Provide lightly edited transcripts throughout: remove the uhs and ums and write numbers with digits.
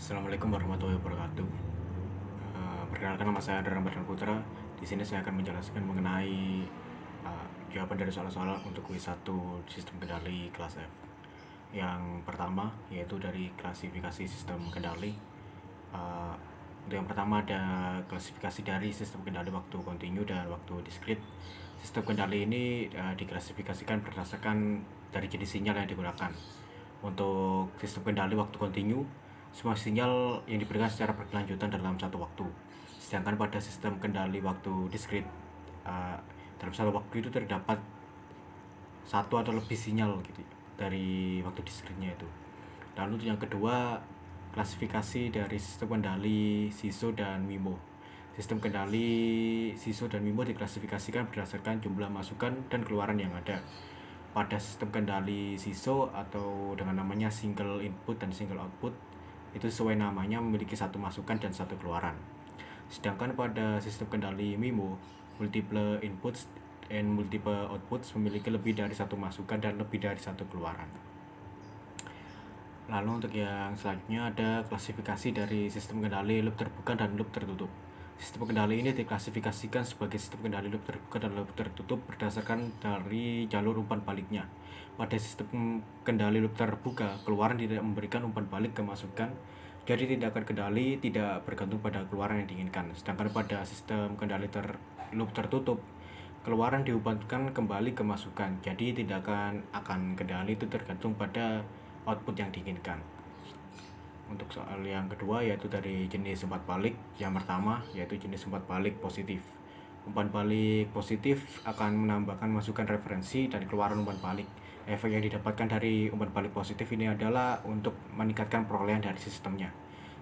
Assalamualaikum warahmatullahi wabarakatuh. Perkenalkan, nama saya Andra Ramadhan Putra. Di sini saya akan menjelaskan mengenai jawaban dari soal-soal untuk kuis 1 sistem kendali kelas F. Yang pertama yaitu dari klasifikasi sistem kendali. Untuk yang pertama ada klasifikasi dari sistem kendali waktu kontinu dan waktu diskrit. Sistem kendali ini diklasifikasikan berdasarkan dari jenis sinyal yang digunakan. Untuk sistem kendali waktu kontinu, semua sinyal yang diberikan secara berkelanjutan dalam satu waktu. Sedangkan pada sistem kendali waktu diskrit, dalam satu waktu itu terdapat satu atau lebih sinyal gitu dari waktu diskritnya itu. Lalu yang kedua, klasifikasi dari sistem kendali SISO dan MIMO. Sistem kendali SISO dan MIMO diklasifikasikan berdasarkan jumlah masukan dan keluaran yang ada. Pada sistem kendali SISO atau dengan namanya single input dan single output, itu sesuai namanya memiliki satu masukan dan satu keluaran. Sedangkan pada sistem kendali MIMO, multiple inputs and multiple outputs memiliki lebih dari satu masukan dan lebih dari satu keluaran. Lalu untuk yang selanjutnya ada klasifikasi dari sistem kendali loop terbuka dan loop tertutup. Sistem kendali ini diklasifikasikan sebagai sistem kendali loop terbuka dan loop tertutup berdasarkan dari jalur umpan baliknya. Pada sistem kendali loop terbuka, keluaran tidak memberikan umpan balik ke masukan, jadi tindakan kendali tidak bergantung pada keluaran yang diinginkan. Sedangkan pada sistem kendali loop tertutup, keluaran diumpankan kembali ke masukan, jadi tindakan akan kendali itu tergantung pada output yang diinginkan. Untuk soal yang kedua yaitu dari jenis umpan balik. Yang pertama yaitu jenis umpan balik positif. Umpan balik positif akan menambahkan masukan referensi dan keluaran umpan balik. Efek yang didapatkan dari umpan balik positif ini adalah untuk meningkatkan perolehan dari sistemnya.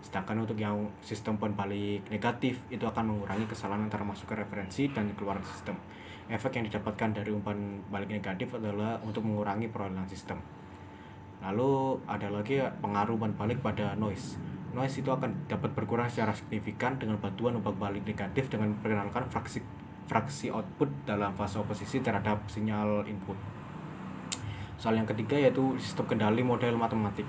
Sedangkan untuk yang sistem umpan balik negatif itu akan mengurangi kesalahan antara masukan referensi dan keluaran sistem. Efek yang didapatkan dari umpan balik negatif adalah untuk mengurangi perolehan sistem. Lalu ada lagi pengaruh umpan balik pada noise. Noise itu akan dapat berkurang secara signifikan dengan bantuan umpan balik negatif dengan memperkenalkan fraksi output dalam fase oposisi terhadap sinyal input. Soal yang ketiga yaitu sistem kendali model matematik.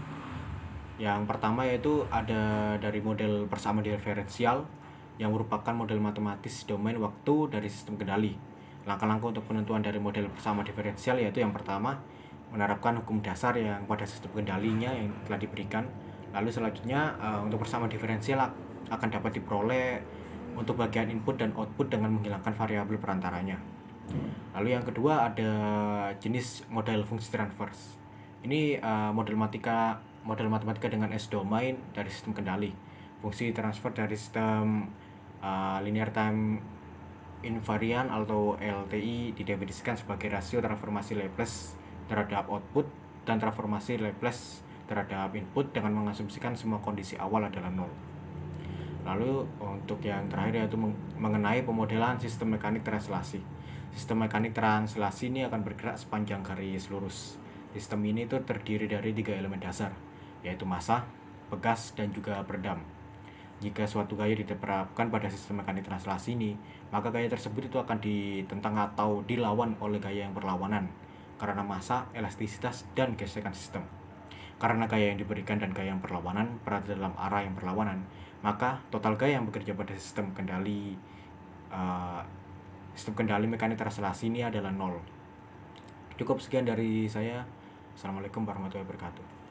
Yang pertama yaitu ada dari model persamaan diferensial yang merupakan model matematis domain waktu dari sistem kendali. Langkah-langkah untuk penentuan dari model persamaan diferensial yaitu yang pertama, menerapkan hukum dasar yang pada sistem kendalinya yang telah diberikan. Lalu selanjutnya untuk persamaan diferensial akan dapat diperoleh untuk bagian input dan output dengan menghilangkan variabel perantaranya. Lalu yang kedua ada jenis model fungsi transverse. Ini model matematika dengan S-domain dari sistem kendali. Fungsi transfer dari sistem linear time invariant atau LTI didefinisikan sebagai rasio transformasi Laplace terhadap output dan transformasi Laplace terhadap input dengan mengasumsikan semua kondisi awal adalah 0. Lalu untuk yang terakhir yaitu mengenai pemodelan sistem mekanik translasi. Sistem mekanik translasi ini akan bergerak sepanjang garis lurus. Sistem ini itu terdiri dari 3 elemen dasar, yaitu massa, pegas, dan juga peredam. Jika suatu gaya diterapkan pada sistem mekanik translasi ini, maka gaya tersebut itu akan ditentang atau dilawan oleh gaya yang berlawanan karena massa, elastisitas, dan gesekan sistem. Karena gaya yang diberikan dan gaya yang berlawanan berada dalam arah yang berlawanan, maka total gaya yang bekerja pada sistem kendali mekanik translasi ini adalah 0. Cukup sekian dari saya. Assalamualaikum warahmatullahi wabarakatuh.